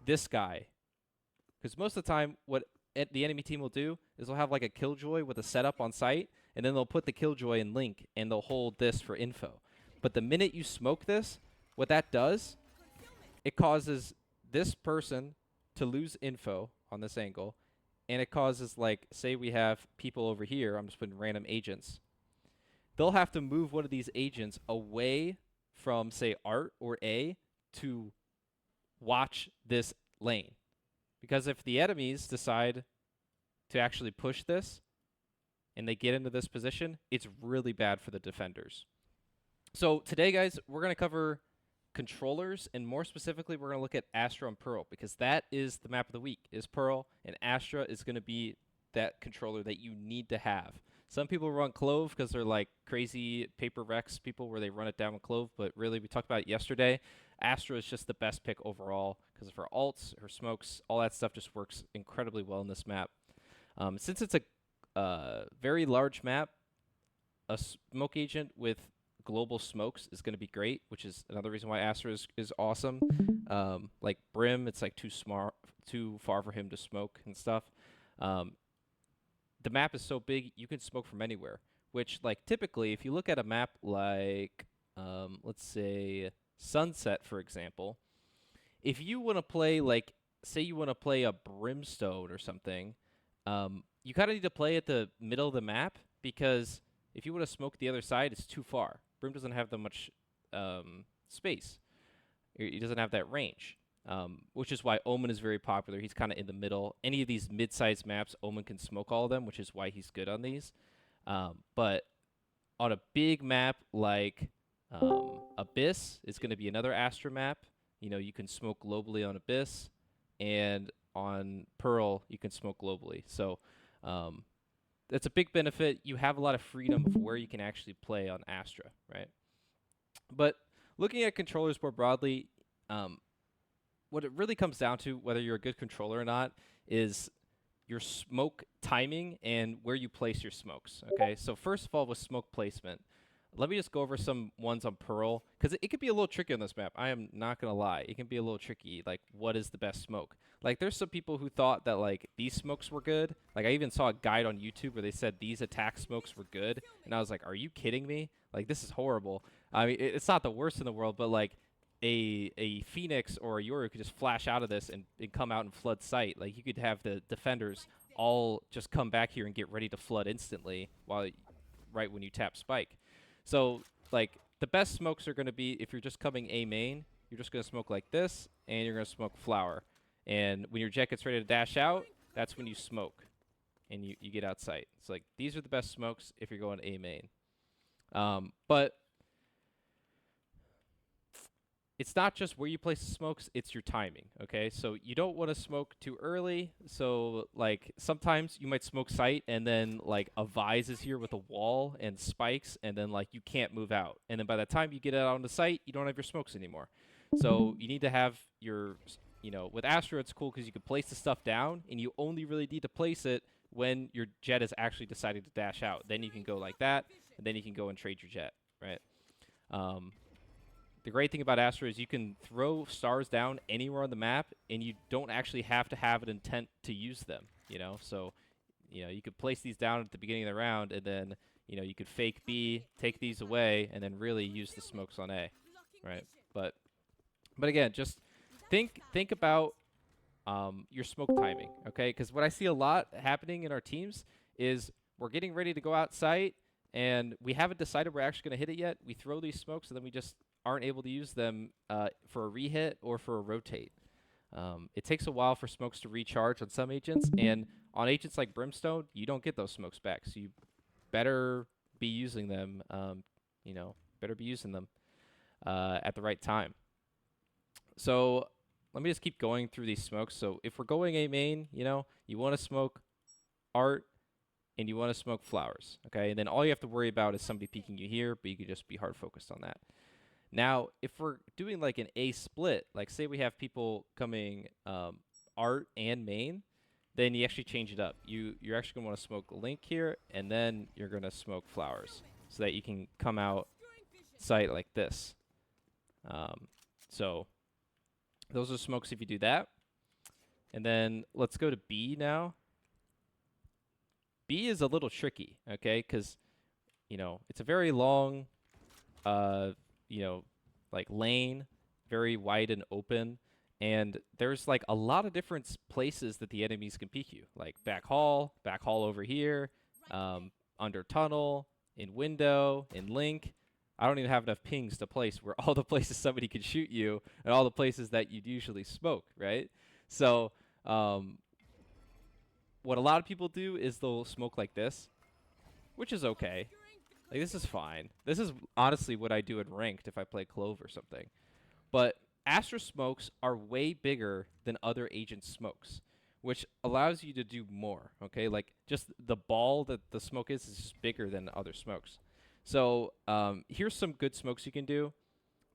this guy. Because most of the time, what the enemy team will do is they'll have like a killjoy with a setup on site, and then they'll put the killjoy in link, and they'll hold this for info. But the minute you smoke this, what that does, it causes this person to lose info on this angle, and it causes, like, say we have people over here, I'm just putting random agents, they'll have to move one of these agents away from, say, Art or A to watch this lane. Because if the enemies decide to actually push this and they get into this position, it's really bad for the defenders. So today, guys, we're going to cover controllers, and more specifically, we're going to look at Astra and Pearl, because that is the map of the week, is Pearl, and Astra is going to be that controller that you need to have. Some people run Clove because they're like crazy paper Rex people where they run it down with Clove, but really, we talked about it yesterday. Astra is just the best pick overall because of her ults, her smokes, all that stuff just works incredibly well in this map. Since it's a very large map, a smoke agent with global smokes is going to be great, which is another reason why Astra is awesome. Like Brim, it's like too far for him to smoke and stuff. The map is so big, you can smoke from anywhere, which, like, typically, if you look at a map like, let's say, Sunset, for example, if you want to play, like, say you want to play a Brimstone or something, you kind of need to play at the middle of the map, because if you want to smoke the other side, it's too far. Brim doesn't have that much space. He doesn't have that range. Which is why Omen is very popular. He's kind of in the middle. Any of these mid-sized maps, Omen can smoke all of them, which is why he's good on these. But on a big map like Abyss, it's going to be another Astra map. You know, you can smoke globally on Abyss, and on Pearl, you can smoke globally. So that's a big benefit. You have a lot of freedom of where you can actually play on Astra, right? But looking at controllers more broadly, what it really comes down to, whether you're a good controller or not, is your smoke timing and where you place your smokes. Okay, so first of all, with smoke placement, let me just go over some ones on Pearl, because it could be a little tricky on this map. I am not gonna lie, it can be a little tricky. Like, what is the best smoke? Like, there's some people who thought that, like, these smokes were good. Like, I even saw a guide on YouTube where they said these attack smokes were good, and I was like, are you kidding me? Like, this is horrible. I mean, it's not the worst in the world, but, like, a Phoenix or a Yoru could just flash out of this and come out and flood site. Like, you could have the defenders all just come back here and get ready to flood instantly right when you tap spike. So, like, the best smokes are going to be, if you're just coming A main, you're just going to smoke like this, and you're going to smoke flower. And when your jet gets ready to dash out, that's when you smoke, and you get out sight. So, like, these are the best smokes if you're going A main. But it's not just where you place the smokes, it's your timing, okay? So you don't want to smoke too early. So, like, sometimes you might smoke sight, and then, like, a Vise is here with a wall and spikes, and then, like, you can't move out. And then by the time you get out on the site, you don't have your smokes anymore. So you need to have your, you know, with Astra, it's cool because you can place the stuff down, and you only really need to place it when your jet is actually deciding to dash out. Then you can go like that, and then you can go and trade your jet, right? The great thing about Astra is you can throw stars down anywhere on the map, and you don't actually have to have an intent to use them, you know? So, you know, you could place these down at the beginning of the round, and then, you know, you could fake B, take these away, and then really use the smokes on A, right? But again, just think about your smoke timing, okay? Because what I see a lot happening in our teams is we're getting ready to go outside, and we haven't decided we're actually going to hit it yet. We throw these smokes, and then we just aren't able to use them for a rehit or for a rotate. It takes a while for smokes to recharge on some agents, and on agents like Brimstone, you don't get those smokes back. So you better be using them. You know, better be using them at the right time. So let me just keep going through these smokes. So if we're going A main, you know, you want to smoke Art, and you want to smoke flowers, okay? And then all you have to worry about is somebody peeking you here, but you could just be hard focused on that. Now, if we're doing like an A split, like say we have people coming Art and main, then you actually change it up. You're actually going to want to smoke Link here, and then you're going to smoke flowers so that you can come out sight like this. So those are smokes if you do that. And then let's go to B now. B is a little tricky, okay? Because, it's a very long, uh, you know, like lane, very wide and open. And there's like a lot of different places that the enemies can peek you, like back hall over here, um, under tunnel, in window, in link. I don't even have enough pings to place where all the places somebody could shoot you and all the places that you'd usually smoke, right? So, what a lot of people do is they'll smoke like this, which is okay. Like, this is fine. This is honestly what I do in ranked if I play Clove or something. But Astra smokes are way bigger than other agent smokes, which allows you to do more, okay? Like, just the ball that the smoke is just bigger than other smokes. So, here's some good smokes you can do.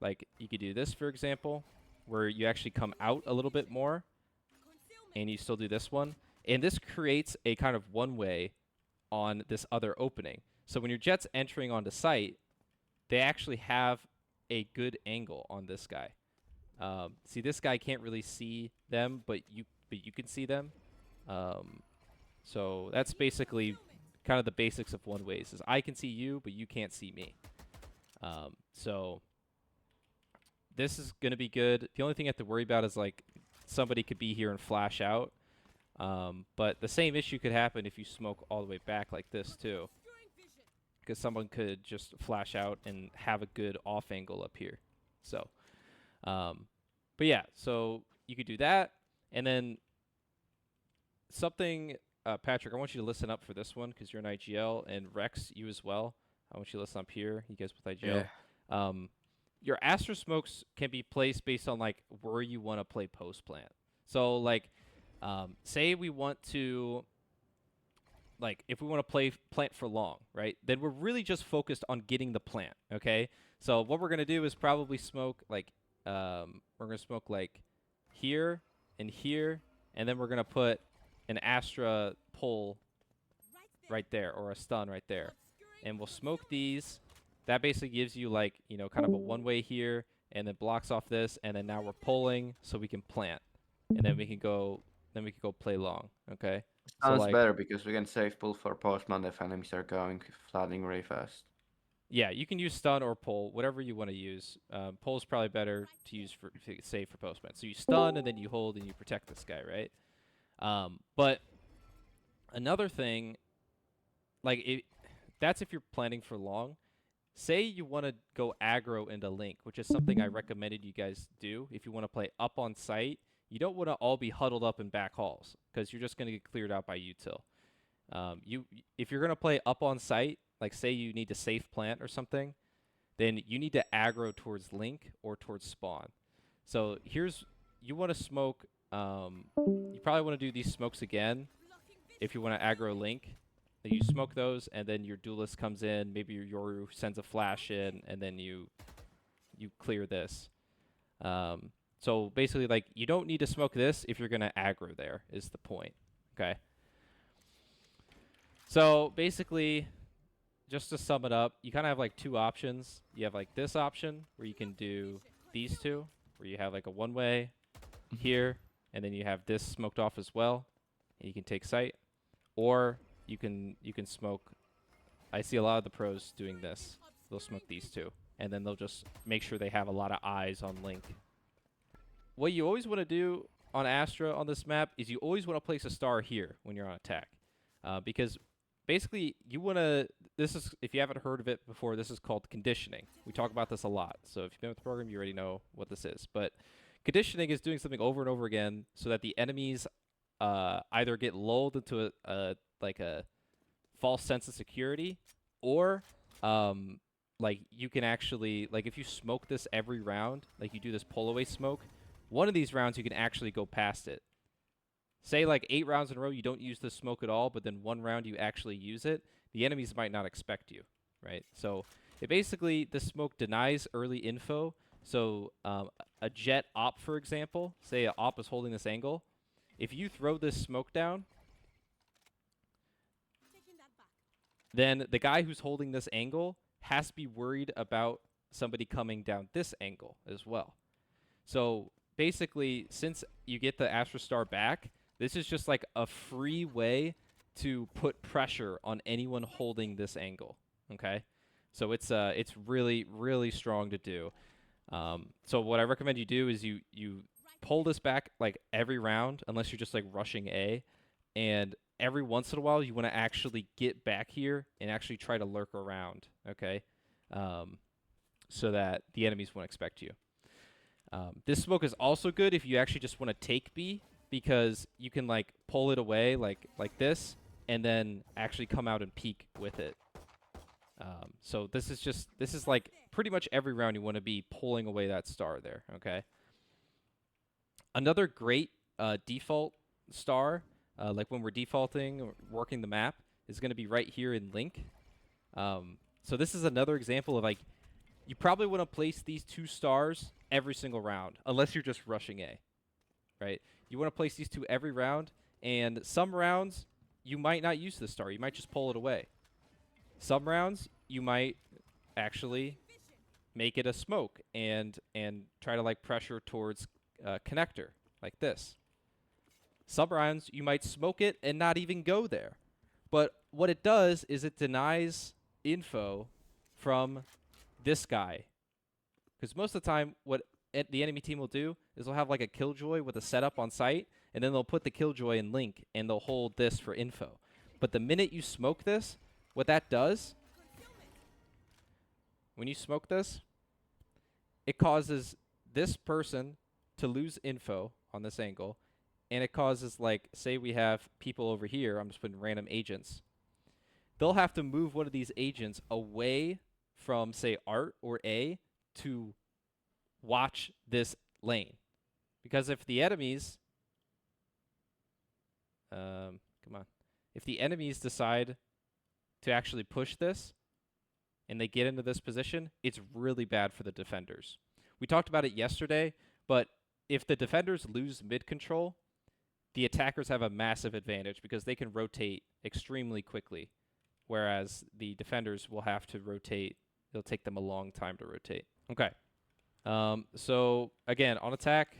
Like, you could do this, for example, where you actually come out a little bit more, and you still do this one. And this creates a kind of one-way on this other opening. So when your jet's entering onto site, they actually have a good angle on this guy. See, this guy can't really see them, but you can see them. So that's basically kind of the basics of one ways. Is I can see you, but you can't see me. So this is gonna be good. The only thing you have to worry about is like somebody could be here and flash out. But the same issue could happen if you smoke all the way back like this too, because someone could just flash out and have a good off angle up here. So, but yeah, so you could do that, and then something, Patrick, I want you to listen up for this one because you're an IGL, and Rex, you as well. I want you to listen up here. You guys with IGL. Yeah. Your Astra smokes can be placed based on like where you want to play post plant. So like, say we want to, like, if we want to play plant for long, right? Then we're really just focused on getting the plant, okay? So what we're gonna do is probably smoke like, we're gonna smoke like here and here, and then we're gonna put an Astra pull right there or a stun right there, and we'll smoke these. That basically gives you like, kind of a one-way here, and then blocks off this, and then now we're pulling so we can plant, and then we can go play long, okay? So Sounds like, better because we can save pull for postman if enemies are going flooding really fast. yeah, you can use stun or pull, whatever you want to use. Pull is probably better to use for save for postman. So you stun and then you hold and you protect this guy, right? But another thing, like that's if you're planning for long. Say you want to go aggro into link, which is something I recommended you guys do. If you want to play up on site, you don't want to all be huddled up in back halls because you're just going to get cleared out by util. If you're going to play up on site, like say you need to safe plant or something, then you need to aggro towards link or towards spawn. So you want to smoke, you probably want to do these smokes again if you want to aggro link. You smoke those, and then your duelist comes in, maybe your Yoru sends a flash in, and then you clear this. So basically, like, you don't need to smoke this if you're going to aggro there, is the point, okay? So basically, just to sum it up, you kind of have like two options. You have like this option where you can do these two, where you have like a one-way here, and then you have this smoked off as well, and you can take sight. Or you can smoke. I see a lot of the pros doing this. They'll smoke these two, and then they'll just make sure they have a lot of eyes on link. What you always want to do on Astra on this map is you always want to place a star here when you're on attack, because basically you want to. This is, if you haven't heard of it before, this is called conditioning. We talk about this a lot. So if you've been with the program, you already know what this is. But conditioning is doing something over and over again so that the enemies either get lulled into a false sense of security, or like you can actually, like, if you smoke this every round, like you do this pull away smoke, one of these rounds you can actually go past it. Say like 8 rounds in a row you don't use the smoke at all, but then one round you actually use it, the enemies might not expect you, right? So it basically, the smoke denies early info. So a jet op, for example, say a op is holding this angle. If you throw this smoke down, then the guy who's holding this angle has to be worried about somebody coming down this angle as well. So basically, since you get the Astra Star back, this is just like a free way to put pressure on anyone holding this angle. Okay, so it's really really strong to do. So what I recommend you do is you pull this back like every round, unless you're just like rushing A, and every once in a while you want to actually get back here and actually try to lurk around. Okay, um, so that the enemies won't expect you. This smoke is also good if you actually just want to take B, because you can like pull it away like this, and then actually come out and peek with it. So this is like pretty much every round you want to be pulling away that star there. Okay. Another great default star, like when we're defaulting or working the map, is going to be right here in Link. So this is another example of like you probably want to place these 2 stars every single round, unless you're just rushing A, right? You want to place these 2 every round, and some rounds you might not use the star. You might just pull it away. Some rounds you might actually make it a smoke and try to like pressure towards connector like this. Some rounds you might smoke it and not even go there. But what it does is it denies info from this guy. Because most of the time, what the enemy team will do is they'll have like a killjoy with a setup on site, and then they'll put the killjoy in Link, and they'll hold this for info. But the minute you smoke this, what that does, when you smoke this, it causes this person to lose info on this angle, and it causes, like, say we have people over here, I'm just putting random agents, they'll have to move one of these agents away from, say, Art or A to watch this lane. Because if the enemies, come on, if the enemies decide to actually push this and they get into this position, it's really bad for the defenders. We talked about it yesterday, but if the defenders lose mid control, the attackers have a massive advantage because they can rotate extremely quickly, whereas the defenders will have to rotate. It'll take them a long time to rotate. Okay. So again, on attack,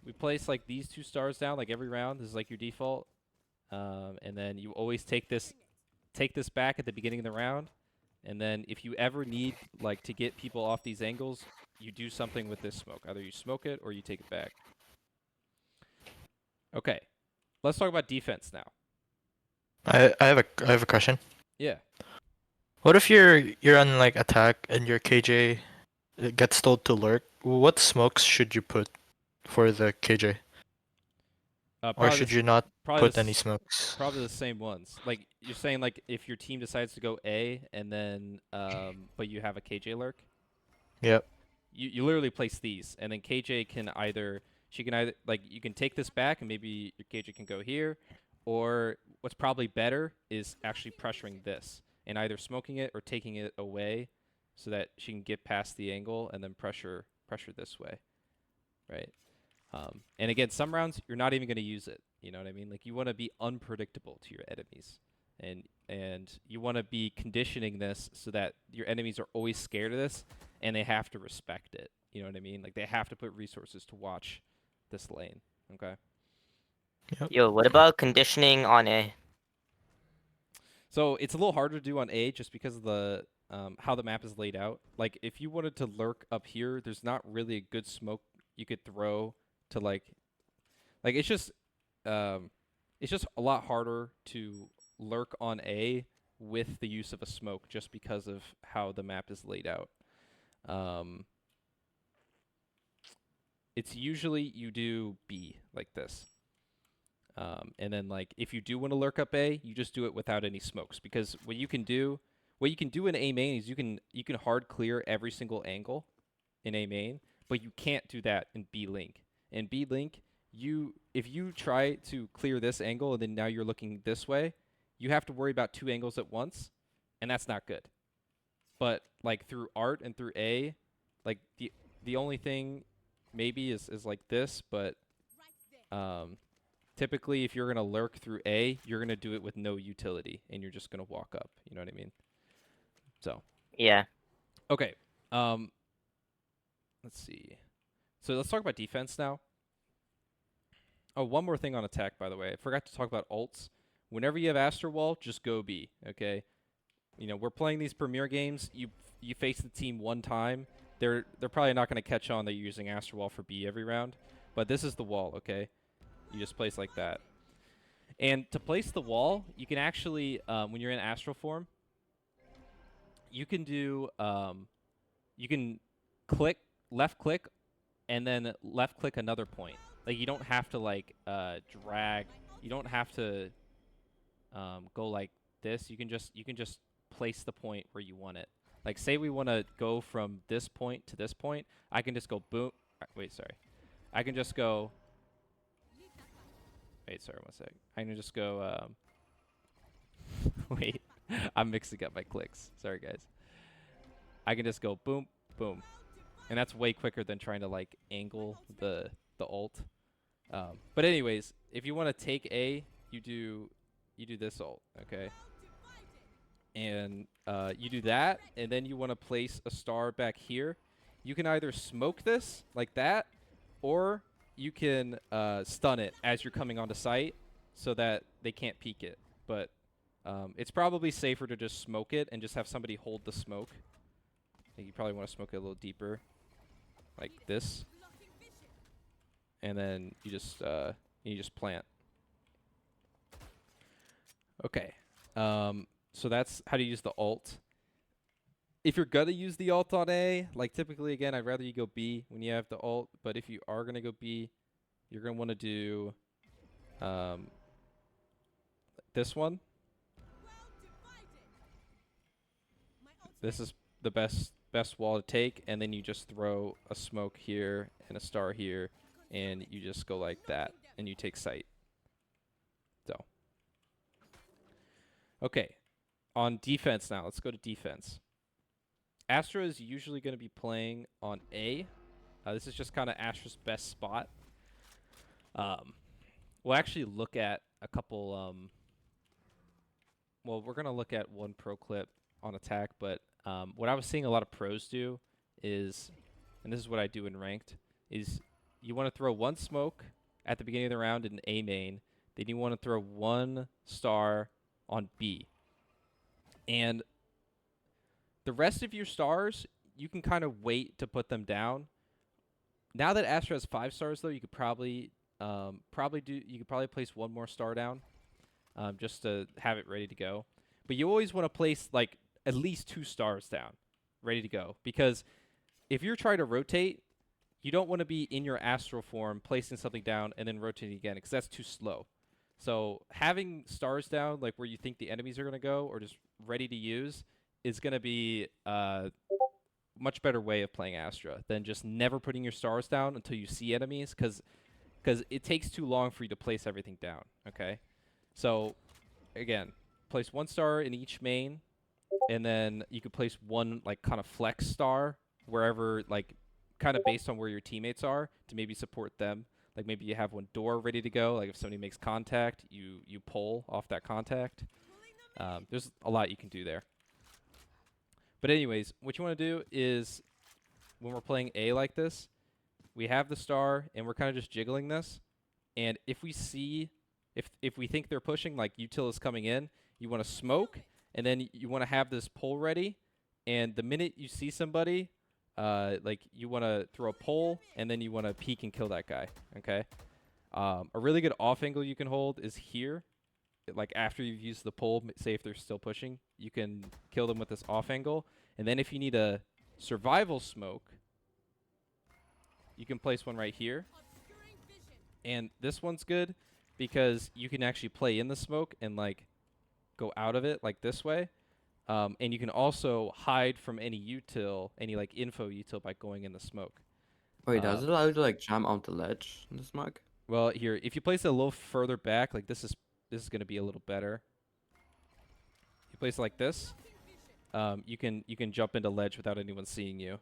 we place like these 2 stars down like every round. This is like your default. And then you always take this back at the beginning of the round. And then if you ever need like to get people off these angles, you do something with this smoke. Either you smoke it or you take it back. Okay. Let's talk about defense now. I have a question. Yeah. What if you're on like attack and your KJ gets told to lurk? What smokes should you put for the KJ? Or Probably should this you not probably put any this smokes? probably the same ones. Like you're saying like if your team decides to go A and then but you have a KJ lurk, Yep. you literally place these, and then KJ can either like you can take this back and maybe your KJ can go here, or what's probably better is actually pressuring this and either smoking it or taking it away so that she can get past the angle and then pressure this way, right? And again, some rounds you're not even going to use it. You know what I mean? Like you want to be unpredictable to your enemies, and you want to be conditioning this so that your enemies are always scared of this, and they have to respect it. You know what I mean? Like they have to put resources to watch this lane. Okay. Yep. Yo, what about conditioning on A? So it's a little harder to do on A just because of the how the map is laid out. Like if you wanted to lurk up here, there's not really a good smoke you could throw to like it's just a lot harder to lurk on A with the use of a smoke just because of how the map is laid out. It's usually you do B like this. And then like if you do want to lurk up A, you just do it without any smokes, because what you can do in A main is you can hard clear every single angle in A main, but you can't do that in B link. In B link, if you try to clear this angle and then now you're looking this way, you have to worry about 2 angles at once, and that's not good. But like through Art and through A, like the only thing maybe is like this, but typically if you're gonna lurk through A, you're gonna do it with no utility and you're just gonna walk up. You know what I mean? So Yeah. okay. Let's see. So let's talk about defense now. Oh, one more thing on attack, by the way. I forgot to talk about ults. Whenever you have Astra Wall, just go B, okay? You know, we're playing these Premier games. You face the team one time. They're probably not going to catch on that you're using Astra Wall for B every round. But this is the wall, okay? You just place like that. And to place the wall, you can actually, when you're in Astral form, you can do, you can left click, and then left click another point. Like, you don't have to, like, drag. You don't have to go like this. You can just place the point where you want it. Like, say we want to go from this point to this point. I can just go boom. Wait, sorry. I can just go. Wait, sorry, 1 sec. I can just go. Wait, I'm mixing up my clicks. Sorry, guys. I can just go boom, boom, and that's way quicker than trying to like angle the ult. But anyways, if you want to take A, you do this ult, okay? And you do that, and then you want to place a star back here. You can either smoke this like that, or you can stun it as you're coming onto site so that they can't peek it. But it's probably safer to just smoke it and just have somebody hold the smoke. I think you probably want to smoke it a little deeper, like this. And then you just plant. Okay. So that's how to use the ult. If you're gonna use the ult on A, like typically again, I'd rather you go B when you have the ult. But if you are gonna go B, you're gonna want to do this one. This is the best wall to take, and then you just throw a smoke here and a star here, and you just go like that, and you take sight. So, okay, on defense now. Let's go to defense. Astra is usually going to be playing on A. This is just kind of Astra's best spot. We'll actually look at a couple. Well, we're going to look at one pro clip on attack, but what I was seeing a lot of pros do is, and this is what I do in ranked, is you want to throw one smoke at the beginning of the round in A main, then you want to throw one star on B. And the rest of your stars, you can kind of wait to put them down. Now that Astra has 5 stars, though, you could probably place one more star down, just to have it ready to go. But you always want to place like at least 2 stars down, ready to go, because if you're trying to rotate, you don't want to be in your astral form placing something down and then rotating again, because that's too slow. So having stars down, like where you think the enemies are going to go, or just ready to use, is going to be a much better way of playing Astra than just never putting your stars down until you see enemies, because it takes too long for you to place everything down, okay? So, again, place 1 star in each main, and then you could place one, like, kind of flex star wherever, like, kind of based on where your teammates are to maybe support them. Like, maybe you have one door ready to go. Like, if somebody makes contact, you pull off that contact. There's a lot you can do there. But anyways, what you want to do is, when we're playing A like this, we have the star, and we're kind of just jiggling this. And if we see, if we think they're pushing, like util is coming in, you want to smoke, and then you want to have this pull ready. And the minute you see somebody, like you want to throw a pull, and then you want to peek and kill that guy, okay? A really good off angle you can hold is here. Like after you've used the pull, say if they're still pushing, you can kill them with this off angle. And then if you need a survival smoke, you can place one right here. And this one's good because you can actually play in the smoke and like go out of it like this way. And you can also hide from any util, any like info util by going in the smoke. Wait, does it allow you to like jump on the ledge in the smoke? Well, here, if you place it a little further back, like this is going to be a little better. You place it like this, you can jump into ledge without anyone seeing you.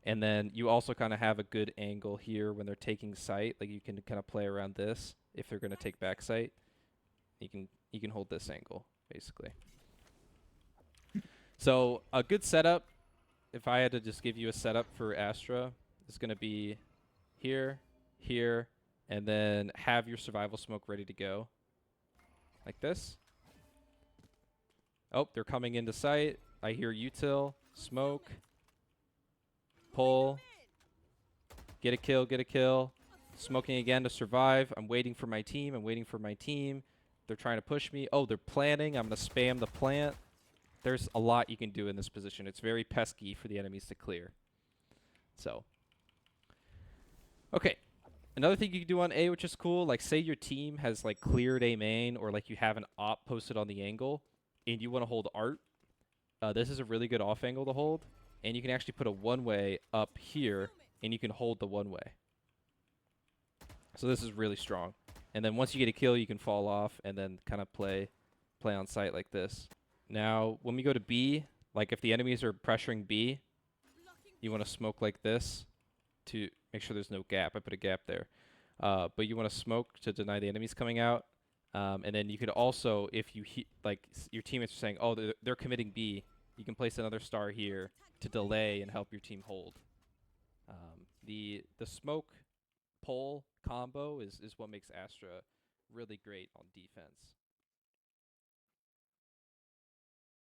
And then you also kind of have a good angle here when they're taking sight. Like you can kind of play around this if they're going to take back sight. You can hold this angle basically. So a good setup, if I had to just give you a setup for Astra, is going to be here, here, and then have your survival smoke ready to go. Like this. Oh, they're coming into sight. I hear util, smoke, pull, get a kill, get a kill. Smoking again to survive. I'm waiting for my team. I'm waiting for my team. They're trying to push me. Oh, they're planting. I'm going to spam the plant. There's a lot you can do in this position. It's very pesky for the enemies to clear. So, okay. Another thing you can do on A, which is cool, like say your team has like cleared A main, or like you have an op posted on the angle and you want to hold art. This is a really good off angle to hold, and you can actually put a one-way up here and you can hold the one-way. So this is really strong. And then once you get a kill, you can fall off and then kind of play on site like this. Now, when we go to B, like if the enemies are pressuring B, you want to smoke like this to make sure there's no gap. I put a gap there. But you want to smoke to deny the enemies coming out. And then you could also, if you your teammates are saying, oh, they're committing B, you can place another star here to delay and help your team hold. The smoke pull combo is what makes Astra really great on defense.